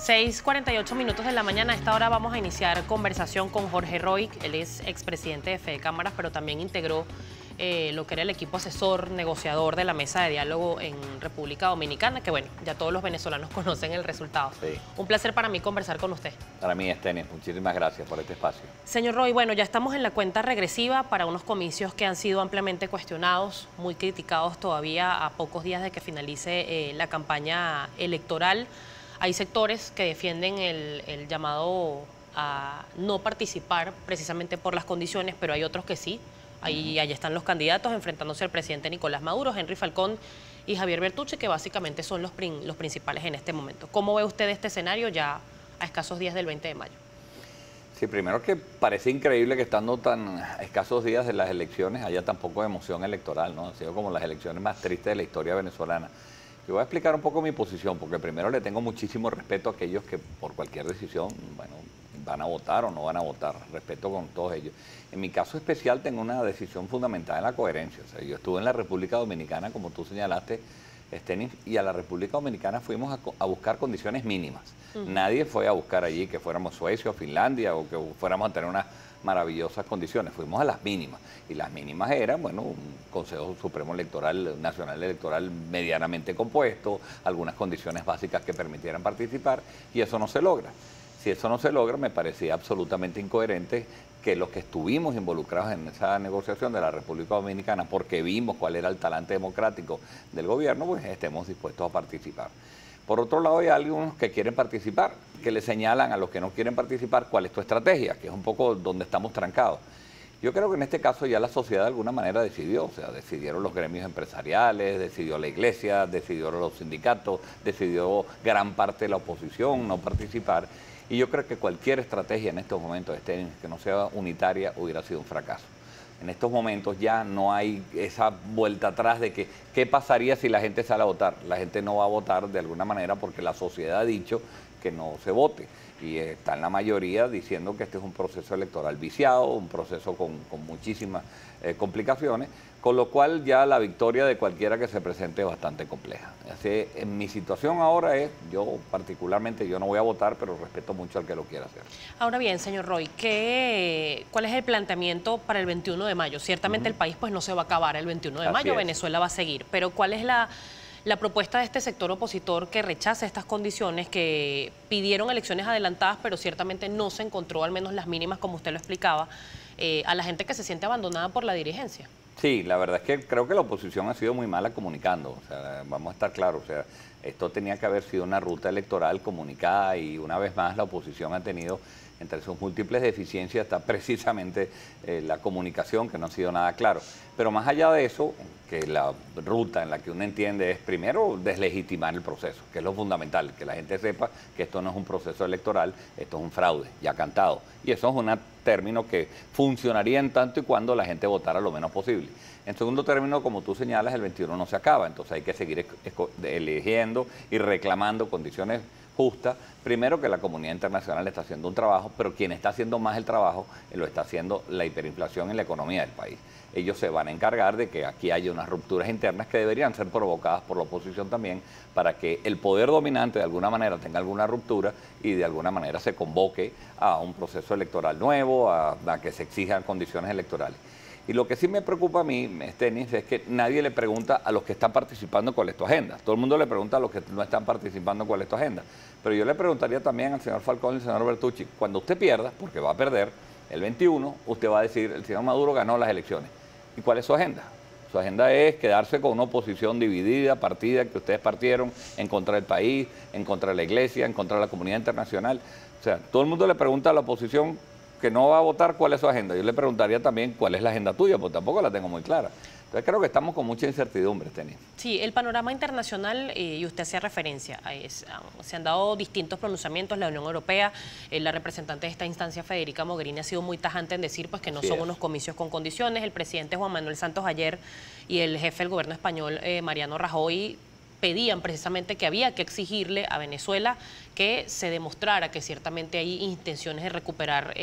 6:48 de la mañana. A esta hora vamos a iniciar conversación con Jorge Roy. Él es expresidente de Fede Cámaras, pero también integró lo que era el equipo asesor negociador de la mesa de diálogo en República Dominicana, que bueno, ya todos los venezolanos conocen el resultado. Sí. Un placer para mí conversar con usted. Para mí es Tenis, muchísimas gracias por este espacio. Señor Roy, bueno, ya estamos en la cuenta regresiva para unos comicios que han sido ampliamente cuestionados, muy criticados todavía a pocos días de que finalice la campaña electoral. Hay sectores que defienden el llamado a no participar precisamente por las condiciones, pero hay otros que sí. Ahí están los candidatos enfrentándose al presidente Nicolás Maduro, Henry Falcón y Javier Bertucci, que básicamente son los principales en este momento. ¿Cómo ve usted este escenario ya a escasos días del 20 de mayo? Sí, primero que parece increíble que estando tan escasos días de las elecciones haya tan poco emoción electoral, ¿no? Han sido como las elecciones más tristes de la historia venezolana. Yo voy a explicar un poco mi posición, porque primero le tengo muchísimo respeto a aquellos que por cualquier decisión, bueno, van a votar o no van a votar, respeto con todos ellos. En mi caso especial tengo una decisión fundamental en la coherencia. O sea, yo estuve en la República Dominicana, como tú señalaste, Stenis, y a la República Dominicana fuimos a buscar condiciones mínimas. Nadie fue a buscar allí que fuéramos Suecia o Finlandia o que fuéramos a tener unas maravillosas condiciones. Fuimos a las mínimas. Y las mínimas eran, bueno, un Consejo Supremo Electoral, Nacional Electoral medianamente compuesto, algunas condiciones básicas que permitieran participar, y eso no se logra. Si eso no se logra, me parecía absolutamente incoherente que los que estuvimos involucrados en esa negociación de la República Dominicana, porque vimos cuál era el talante democrático del gobierno, pues estemos dispuestos a participar. Por otro lado, hay algunos que quieren participar, que le señalan a los que no quieren participar cuál es tu estrategia, que es un poco donde estamos trancados. Yo creo que en este caso ya la sociedad de alguna manera decidió, o sea, decidieron los gremios empresariales, decidió la iglesia, decidieron los sindicatos, decidió gran parte de la oposición no participar. Y yo creo que cualquier estrategia en estos momentos que no sea unitaria hubiera sido un fracaso. En estos momentos ya no hay esa vuelta atrás de que qué pasaría si la gente sale a votar. La gente no va a votar de alguna manera porque la sociedad ha dicho que no se vote. Y está en la mayoría diciendo que este es un proceso electoral viciado, un proceso con muchísimas complicaciones, con lo cual ya la victoria de cualquiera que se presente es bastante compleja. Así, en mi situación ahora es, yo particularmente, yo no voy a votar, pero respeto mucho al que lo quiera hacer. Ahora bien, señor Roy, ¿cuál es el planteamiento para el 21 de mayo? Ciertamente el país pues no se va a acabar el 21 de mayo, Venezuela va a seguir, pero ¿cuál es la propuesta de este sector opositor que rechaza estas condiciones, que pidieron elecciones adelantadas, pero ciertamente no se encontró, al menos las mínimas, como usted lo explicaba, a la gente que se siente abandonada por la dirigencia? Sí, la verdad es que creo que la oposición ha sido muy mala comunicando, o sea, vamos a estar claros, o sea, esto tenía que haber sido una ruta electoral comunicada y una vez más la oposición ha tenido entre sus múltiples deficiencias está precisamente la comunicación, que no ha sido nada claro. Pero más allá de eso, que la ruta en la que uno entiende es primero deslegitimar el proceso, que es lo fundamental, que la gente sepa que esto no es un proceso electoral, esto es un fraude, ya cantado. Y eso es un término que funcionaría en tanto y cuando la gente votara lo menos posible. En segundo término, como tú señalas, el 21 no se acaba, entonces hay que seguir eligiendo y reclamando condiciones justas. Primero, que la comunidad internacional está haciendo un trabajo, pero quien está haciendo más el trabajo lo está haciendo la hiperinflación en la economía del país. Ellos se van a encargar de que aquí haya unas rupturas internas que deberían ser provocadas por la oposición también, para que el poder dominante de alguna manera tenga alguna ruptura y de alguna manera se convoque a un proceso electoral nuevo, a que se exijan condiciones electorales. Y lo que sí me preocupa a mí, Tenis, es que nadie le pregunta a los que están participando cuál es tu agenda. Todo el mundo le pregunta a los que no están participando cuál es tu agenda. Pero yo le preguntaría también al señor Falcón y al señor Bertucci, cuando usted pierda, porque va a perder el 21, usted va a decir, el señor Maduro ganó las elecciones. ¿Y cuál es su agenda? Su agenda es quedarse con una oposición dividida, partida, que ustedes partieron en contra del país, en contra de la iglesia, en contra de la comunidad internacional. O sea, todo el mundo le pregunta a la oposición que no va a votar cuál es su agenda. Yo le preguntaría también cuál es la agenda tuya, porque tampoco la tengo muy clara. Entonces creo que estamos con mucha incertidumbre, Tenis. Sí, el panorama internacional, y usted hacía referencia, se han dado distintos pronunciamientos. La Unión Europea, la representante de esta instancia, Federica Mogherini, ha sido muy tajante en decir pues que no son unos comicios con condiciones. El presidente Juan Manuel Santos ayer y el jefe del gobierno español, Mariano Rajoy, pedían precisamente que había que exigirle a Venezuela que se demostrara que ciertamente hay intenciones de recuperar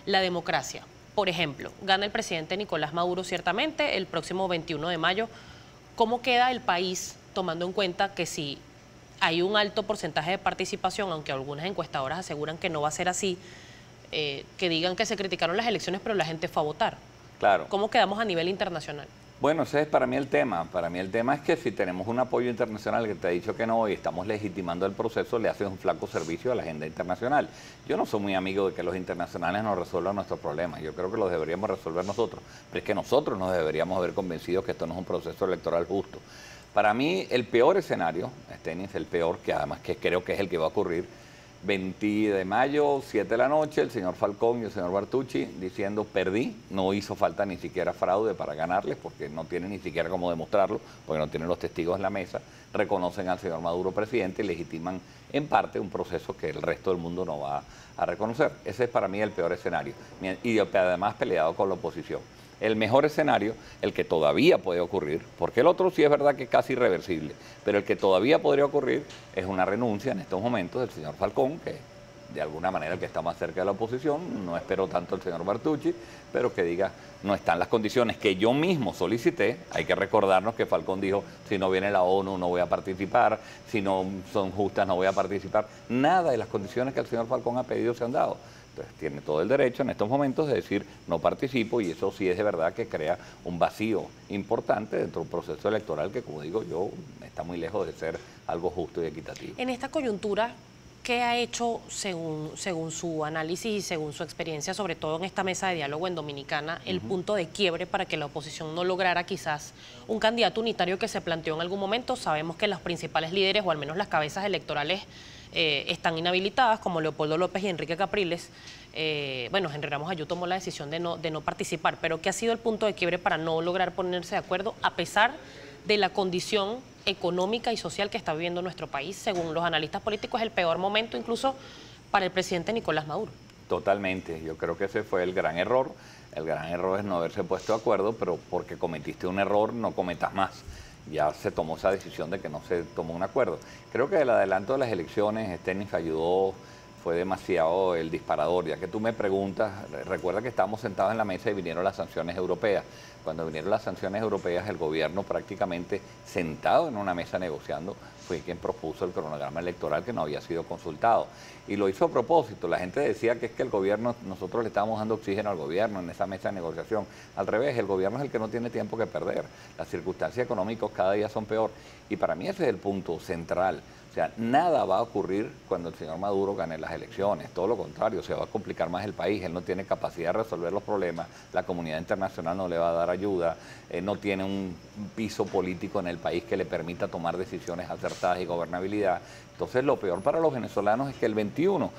la democracia. Por ejemplo, gana el presidente Nicolás Maduro ciertamente el próximo 21 de mayo. ¿Cómo queda el país tomando en cuenta que si hay un alto porcentaje de participación, aunque algunas encuestadoras aseguran que no va a ser así, que digan que se criticaron las elecciones, pero la gente fue a votar. Claro. ¿Cómo quedamos a nivel internacional? Bueno, ese es para mí el tema. Para mí el tema es que si tenemos un apoyo internacional que te ha dicho que no y estamos legitimando el proceso, le haces un flaco servicio a la agenda internacional. Yo no soy muy amigo de que los internacionales nos resuelvan nuestros problemas. Yo creo que los deberíamos resolver nosotros. Pero es que nosotros nos deberíamos haber convencido que esto no es un proceso electoral justo. Para mí, el peor escenario, Estenis, el peor, que además que creo que es el que va a ocurrir, 20 de mayo, 7 de la noche, el señor Falcón y el señor Bertucci diciendo perdí, no hizo falta ni siquiera fraude para ganarles porque no tienen ni siquiera cómo demostrarlo, porque no tienen los testigos en la mesa, reconocen al señor Maduro presidente y legitiman en parte un proceso que el resto del mundo no va a reconocer. Ese es para mí el peor escenario y además peleado con la oposición. El mejor escenario, el que todavía puede ocurrir, porque el otro sí es verdad que es casi irreversible, pero el que todavía podría ocurrir es una renuncia en estos momentos del señor Falcón, que de alguna manera el que está más cerca de la oposición, no espero tanto el señor Bertucci, pero que diga, no están las condiciones que yo mismo solicité. Hay que recordarnos que Falcón dijo, si no viene la ONU no voy a participar, si no son justas no voy a participar. Nada de las condiciones que el señor Falcón ha pedido se han dado. Entonces tiene todo el derecho en estos momentos de decir no participo y eso sí es de verdad que crea un vacío importante dentro de un proceso electoral que, como digo yo, está muy lejos de ser algo justo y equitativo. En esta coyuntura, ¿qué ha hecho según su análisis y según su experiencia, sobre todo en esta mesa de diálogo en Dominicana, el punto de quiebre para que la oposición no lograra quizás un candidato unitario que se planteó en algún momento? Sabemos que los principales líderes, o al menos las cabezas electorales, están inhabilitadas, como Leopoldo López y Enrique Capriles. Bueno, Henry Ramos Ayú tomó la decisión de no participar, pero ¿qué ha sido el punto de quiebre para no lograr ponerse de acuerdo a pesar de la condición económica y social que está viviendo nuestro país? Según los analistas políticos, es el peor momento incluso para el presidente Nicolás Maduro. Totalmente, yo creo que ese fue el gran error. El gran error es no haberse puesto de acuerdo, pero porque cometiste un error no cometas más. Ya se tomó esa decisión de que no se tomó un acuerdo. Creo que el adelanto de las elecciones, Estenis, ayudó, fue demasiado el disparador. Ya que tú me preguntas, recuerda que estábamos sentados en la mesa y vinieron las sanciones europeas. Cuando vinieron las sanciones europeas, el gobierno prácticamente sentado en una mesa negociando fue quien propuso el cronograma electoral que no había sido consultado. Y lo hizo a propósito. La gente decía que es que el gobierno, nosotros le estábamos dando oxígeno al gobierno en esa mesa de negociación. Al revés, el gobierno es el que no tiene tiempo que perder. Las circunstancias económicas cada día son peor. Y para mí ese es el punto central. O sea, nada va a ocurrir cuando el señor Maduro gane las elecciones. Todo lo contrario, se va a complicar más el país. Él no tiene capacidad de resolver los problemas. La comunidad internacional no le va a dar ayuda. No tiene un piso político en el país que le permita tomar decisiones acertadas y gobernabilidad. Entonces, lo peor para los venezolanos es que el 21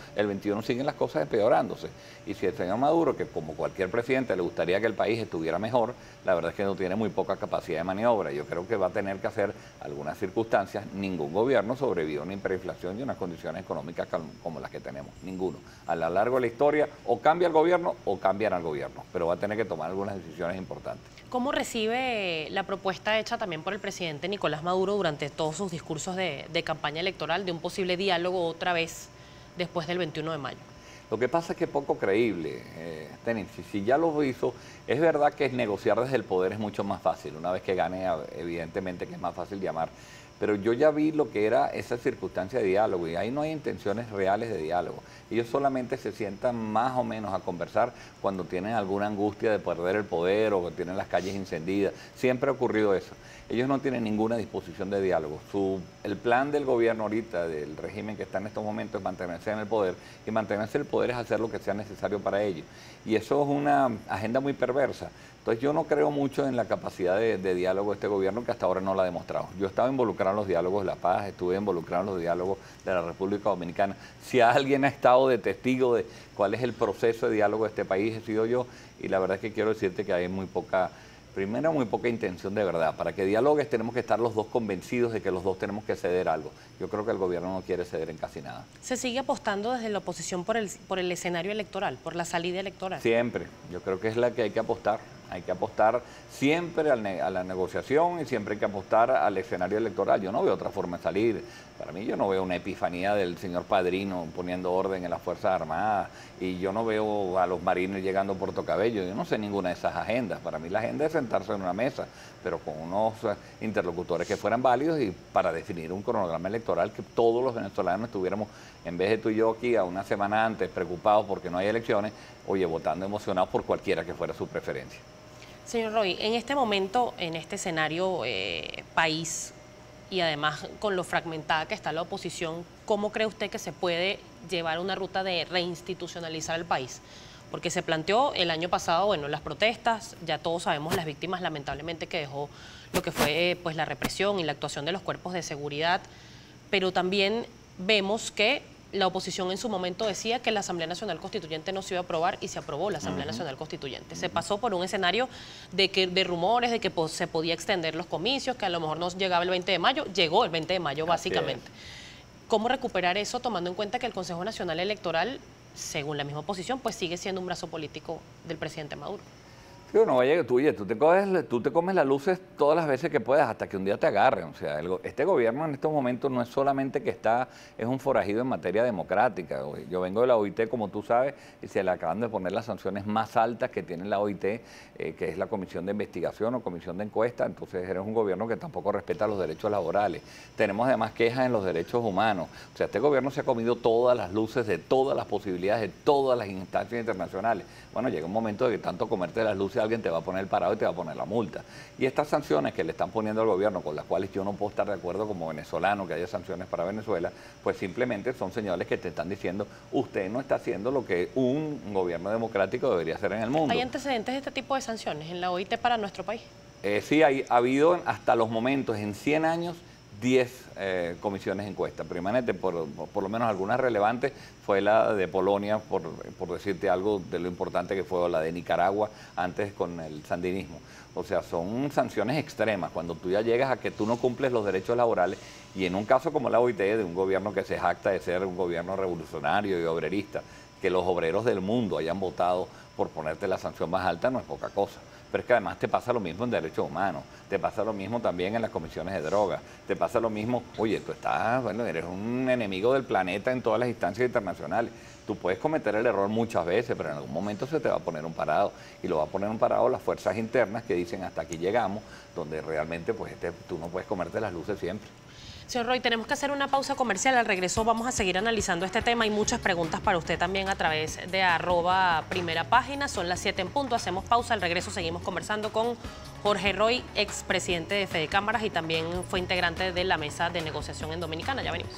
siguen las cosas empeorándose. Y si el señor Maduro, que como cualquier presidente le gustaría que el país estuviera mejor, la verdad es que no tiene muy poca capacidad de maniobra. Yo creo que va a tener que hacer algunas circunstancias. Ningún gobierno sobrevivió a una hiperinflación y unas condiciones económicas como las que tenemos. Ninguno. A lo largo de la historia, o cambia el gobierno o cambian al gobierno. Pero va a tener que tomar algunas decisiones importantes. ¿Cómo recibe la propuesta hecha también por el presidente Nicolás Maduro durante todos sus discursos de campaña electoral de un posible diálogo otra vez después del 21 de mayo? Lo que pasa es que es poco creíble, Estenis. Si ya lo hizo, es verdad que negociar desde el poder es mucho más fácil. Una vez que gane, evidentemente que es más fácil llamar. Pero yo ya vi lo que era esa circunstancia de diálogo y ahí no hay intenciones reales de diálogo. Ellos solamente se sientan más o menos a conversar cuando tienen alguna angustia de perder el poder o que tienen las calles incendidas. Siempre ha ocurrido eso. Ellos no tienen ninguna disposición de diálogo. El plan del gobierno ahorita, del régimen que está en estos momentos, es mantenerse en el poder, y mantenerse en el poder es hacer lo que sea necesario para ellos. Y eso es una agenda muy perversa. Entonces yo no creo mucho en la capacidad de diálogo de este gobierno, que hasta ahora no la ha demostrado. Yo estaba involucrado en los diálogos de la paz, estuve involucrado en los diálogos de la República Dominicana. Si alguien ha estado de testigo de cuál es el proceso de diálogo de este país, he sido yo, y la verdad es que quiero decirte que hay muy poca intención de verdad. Para que dialogues tenemos que estar los dos convencidos de que los dos tenemos que ceder algo. Yo creo que el gobierno no quiere ceder en casi nada. ¿Se sigue apostando desde la oposición por el escenario electoral, por la salida electoral? Siempre. Yo creo que es la que hay que apostar. Hay que apostar siempre a la negociación y siempre hay que apostar al escenario electoral. Yo no veo otra forma de salir. Para mí yo no veo una epifanía del señor Padrino poniendo orden en las Fuerzas Armadas y yo no veo a los marines llegando a Puerto Cabello. Yo no sé ninguna de esas agendas. Para mí la agenda es sentarse en una mesa, pero con unos interlocutores que fueran válidos y para definir un cronograma electoral que todos los venezolanos estuviéramos, en vez de tú y yo aquí a una semana antes preocupados porque no hay elecciones, oye, votando emocionados por cualquiera que fuera su preferencia. Señor Roy, en este momento, en este escenario país y además con lo fragmentada que está la oposición, ¿cómo cree usted que se puede llevar una ruta de reinstitucionalizar el país? Porque se planteó el año pasado, bueno, las protestas, ya todos sabemos las víctimas lamentablemente que dejó lo que fue pues la represión y la actuación de los cuerpos de seguridad, pero también vemos que la oposición en su momento decía que la Asamblea Nacional Constituyente no se iba a aprobar y se aprobó la Asamblea Nacional Constituyente. Se pasó por un escenario de rumores de que se podía extender los comicios, que a lo mejor no llegaba el 20 de mayo, llegó el 20 de mayo básicamente. ¿Cómo recuperar eso tomando en cuenta que el Consejo Nacional Electoral, según la misma oposición, pues sigue siendo un brazo político del presidente Maduro? Sí, no vaya, tú te comes las luces todas las veces que puedas hasta que un día te agarren. O sea, este gobierno en estos momentos no es solamente que es un forajido en materia democrática. Yo vengo de la OIT, como tú sabes, y se le acaban de poner las sanciones más altas que tiene la OIT, que es la Comisión de Investigación o Comisión de Encuesta. Entonces eres un gobierno que tampoco respeta los derechos laborales. Tenemos además quejas en los derechos humanos. O sea, este gobierno se ha comido todas las luces de todas las posibilidades de todas las instancias internacionales. Bueno, llega un momento de que tanto comerte las luces alguien te va a poner el parado y te va a poner la multa. Y estas sanciones que le están poniendo al gobierno, con las cuales yo no puedo estar de acuerdo como venezolano que haya sanciones para Venezuela, pues simplemente son señales que te están diciendo, usted no está haciendo lo que un gobierno democrático debería hacer en el mundo. ¿Hay antecedentes de este tipo de sanciones en la OIT para nuestro país? Sí, ha habido hasta los momentos, en 100 años, 10 comisiones de encuesta. Primeramente, por lo menos algunas relevantes, fue la de Polonia, por decirte algo de lo importante que fue, la de Nicaragua, antes con el sandinismo. O sea, son sanciones extremas, cuando tú ya llegas a que tú no cumples los derechos laborales, y en un caso como la OIT, de un gobierno que se jacta de ser un gobierno revolucionario y obrerista, que los obreros del mundo hayan votado por ponerte la sanción más alta, no es poca cosa. Pero es que además te pasa lo mismo en derechos humanos, te pasa lo mismo también en las comisiones de drogas, te pasa lo mismo, oye, tú estás, bueno, eres un enemigo del planeta en todas las instancias internacionales. Tú puedes cometer el error muchas veces, pero en algún momento se te va a poner un parado, y lo va a poner un parado las fuerzas internas que dicen hasta aquí llegamos, donde realmente pues tú no puedes comerte las luces siempre. Señor Roy, tenemos que hacer una pausa comercial. Al regreso vamos a seguir analizando este tema. Hay muchas preguntas para usted también a través de @primerapágina. Son las 7 en punto. Hacemos pausa. Al regreso seguimos conversando con Jorge Roy, expresidente de Fede Cámaras y también fue integrante de la mesa de negociación en Dominicana. Ya venimos.